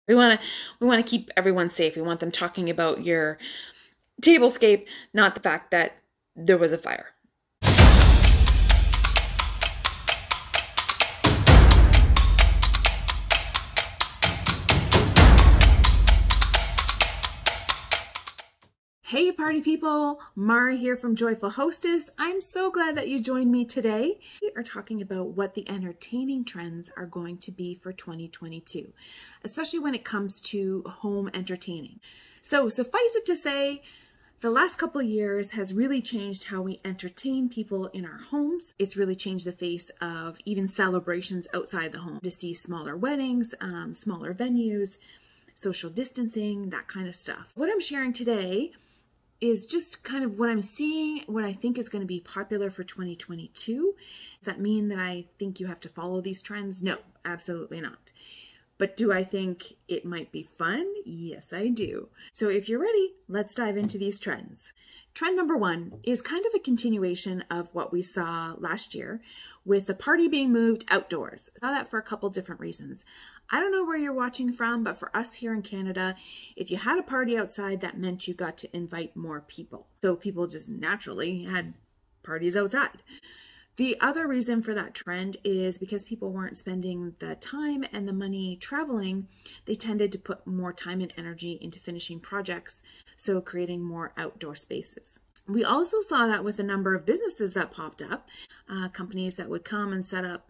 We want to keep everyone safe. We want them talking about your tablescape, not the fact that there was a fire. Hey party people, Mara here from Joyful Hostess. I'm so glad that you joined me today. We are talking about what the entertaining trends are going to be for 2022, especially when it comes to home entertaining. So suffice it to say, the last couple of years has really changed how we entertain people in our homes. It's really changed the face of even celebrations outside the home, to see smaller weddings, smaller venues, social distancing, that kind of stuff. What I'm sharing today is just kind of what I'm seeing, what I think is going to be popular for 2022. Does that mean that I think you have to follow these trends? No, absolutely not. But do I think it might be fun? Yes, I do. So if you're ready, let's dive into these trends. Trend number one is kind of a continuation of what we saw last year with the party being moved outdoors. I saw that for a couple different reasons. I don't know where you're watching from, but for us here in Canada, if you had a party outside, that meant you got to invite more people. So people just naturally had parties outside. The other reason for that trend is because people weren't spending the time and the money traveling, they tended to put more time and energy into finishing projects, so creating more outdoor spaces. We also saw that with a number of businesses that popped up, companies that would come and set up,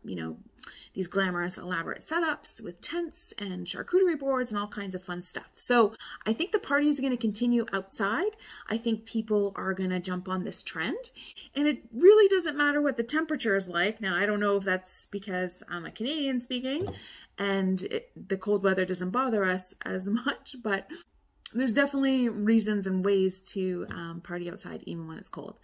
these glamorous, elaborate setups with tents and charcuterie boards and all kinds of fun stuff. So I think the party is going to continue outside. I think people are going to jump on this trend, and it really doesn't matter what the temperature is like. Now, I don't know if that's because I'm a Canadian speaking and the cold weather doesn't bother us as much, but there's definitely reasons and ways to party outside even when it's cold.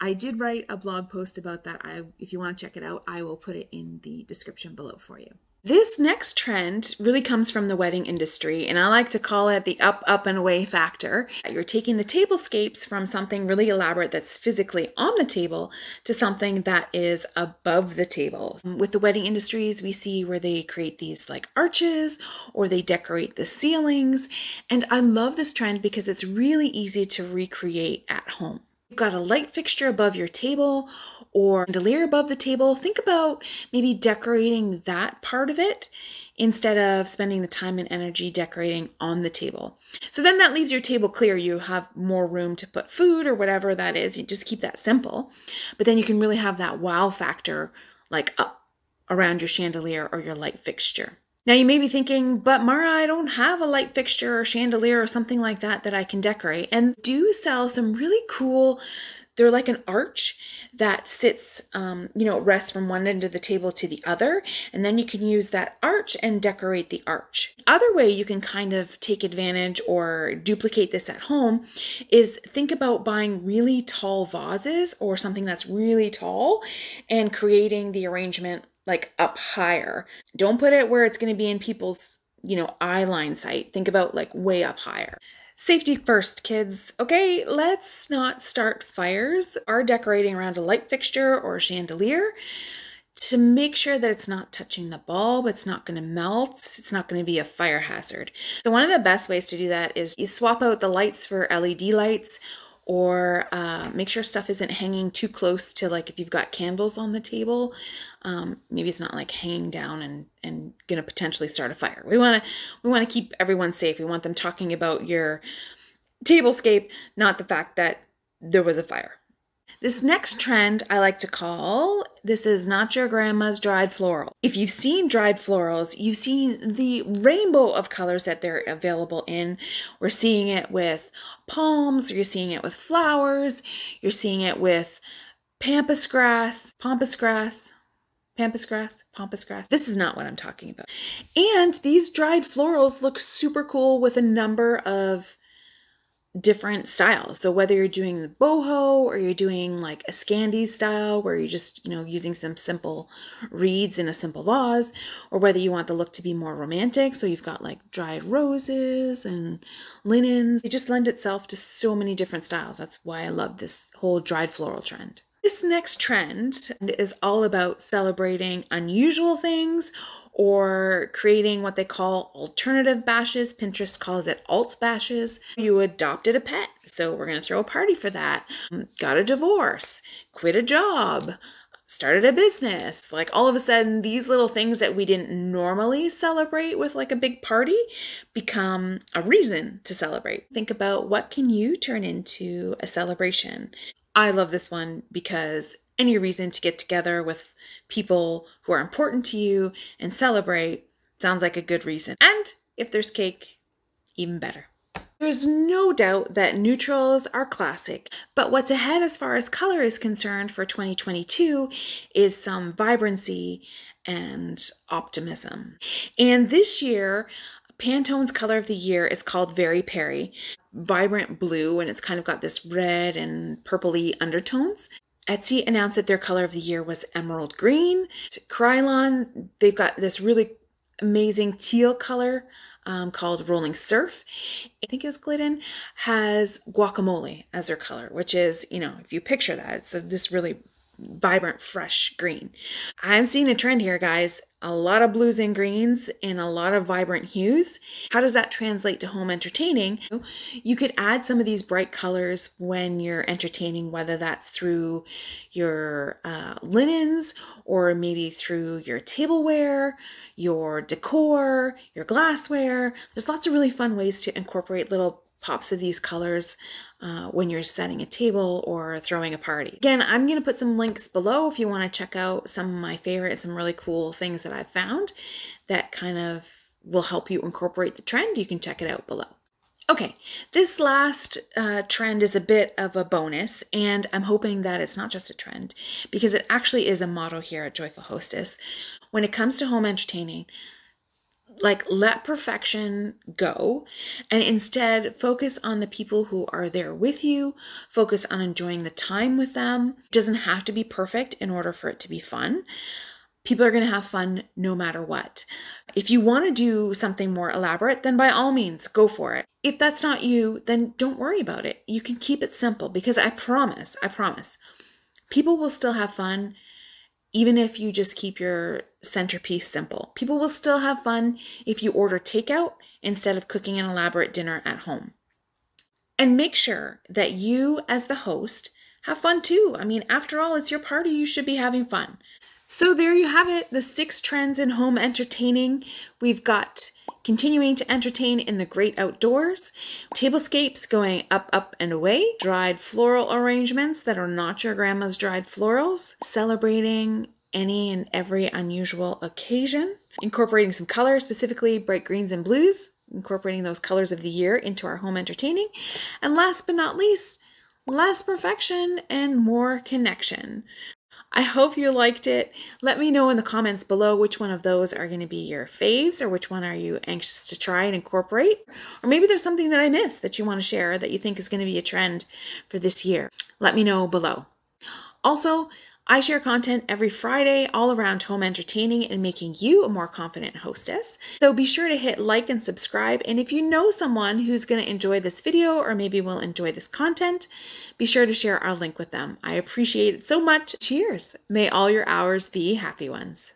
I did write a blog post about that. If you want to check it out, I will put it in the description below for you. This next trend really comes from the wedding industry, and I like to call it the up, up, and away factor. You're taking the tablescapes from something really elaborate that's physically on the table to something that is above the table. With the wedding industries, we see where they create these like arches or they decorate the ceilings. And I love this trend because it's really easy to recreate at home. You've got a light fixture above your table or a chandelier above the table. Think about maybe decorating that part of it instead of spending the time and energy decorating on the table. So then that leaves your table clear. You have more room to put food or whatever that is. You just keep that simple. But then you can really have that wow factor like up around your chandelier or your light fixture. Now you may be thinking, but Mara, I don't have a light fixture or chandelier or something like that that I can decorate. And do sell some really cool, they're like an arch that sits, rests from one end of the table to the other. And then you can use that arch and decorate the arch. Other way you can kind of take advantage or duplicate this at home is think about buying really tall vases or something that's really tall and creating the arrangement like up higher. Don't put it where it's going to be in people's, eye line sight. Think about like way up higher. Safety first, kids. Okay, let's not start fires. Are decorating around a light fixture or a chandelier to make sure that it's not touching the bulb, it's not going to melt, it's not going to be a fire hazard. So one of the best ways to do that is you swap out the lights for LED lights, or make sure stuff isn't hanging too close to, like, if you've got candles on the table, maybe it's not like hanging down and gonna potentially start a fire. We want to keep everyone safe. We want them talking about your tablescape, not the fact that there was a fire. This next trend I like to call, this is not your grandma's dried floral. If you've seen dried florals, you've seen the rainbow of colors that they're available in. We're seeing it with palms, you're seeing it with flowers, you're seeing it with pampas grass. This is not what I'm talking about. And these dried florals look super cool with a number of different styles. So whether you're doing the boho or you're doing like a Scandi style where you're just, using some simple reeds in a simple vase, or whether you want the look to be more romantic. So you've got like dried roses and linens. It just lend itself to so many different styles. That's why I love this whole dried floral trend. This next trend is all about celebrating unusual things or creating what they call alternative bashes. Pinterest calls it alt bashes. You adopted a pet, so we're going to throw a party for that. Got a divorce, quit a job, started a business. Like all of a sudden, these little things that we didn't normally celebrate with like a big party become a reason to celebrate. Think about what can you turn into a celebration. I love this one because any reason to get together with people who are important to you and celebrate sounds like a good reason. And if there's cake, even better. There's no doubt that neutrals are classic, but what's ahead as far as color is concerned for 2022 is some vibrancy and optimism. And this year, Pantone's color of the year is called Very Peri, vibrant blue, and it's kind of got this red and purpley undertones. Etsy announced that their color of the year was emerald green. Krylon, they've got this really amazing teal color called Rolling Surf. I think it was Glidden, has guacamole as their color, which is, you know, if you picture that, it's this really vibrant, fresh green. I'm seeing a trend here, guys. A lot of blues and greens and a lot of vibrant hues. How does that translate to home entertaining? You could add some of these bright colors when you're entertaining, whether that's through your linens or maybe through your tableware, your decor, your glassware. There's lots of really fun ways to incorporate little pops of these colors when you're setting a table or throwing a party. Again, I'm going to put some links below if you want to check out some of my favorite, some really cool things that I've found that kind of will help you incorporate the trend. You can check it out below. Okay, this last trend is a bit of a bonus, and I'm hoping that it's not just a trend because it actually is a motto here at Joyful Hostess. When it comes to home entertaining, like, let perfection go and instead focus on the people who are there with you. Focus on enjoying the time with them. It doesn't have to be perfect in order for it to be fun. People are going to have fun no matter what. If you want to do something more elaborate, then by all means, go for it. If that's not you, then don't worry about it. You can keep it simple because I promise, people will still have fun even if you just keep your centerpiece simple. People will still have fun if you order takeout instead of cooking an elaborate dinner at home. And make sure that you, as the host, have fun too. I mean, after all, it's your party. You should be having fun. So there you have it, the 6 trends in home entertaining. We've got continuing to entertain in the great outdoors, tablescapes going up, up, and away, dried floral arrangements that are not your grandma's dried florals, celebrating any and every unusual occasion, incorporating some color, specifically bright greens and blues, incorporating those colors of the year into our home entertaining, and last but not least, less perfection and more connection. I hope you liked it. Let me know in the comments below which one of those are going to be your faves or which one are you anxious to try and incorporate. Or maybe there's something that I missed that you want to share that you think is going to be a trend for this year. Let me know below. Also, I share content every Friday all around home entertaining and making you a more confident hostess. So be sure to hit like and subscribe. And if you know someone who's going to enjoy this video or maybe will enjoy this content, be sure to share our link with them. I appreciate it so much. Cheers. May all your hours be happy ones.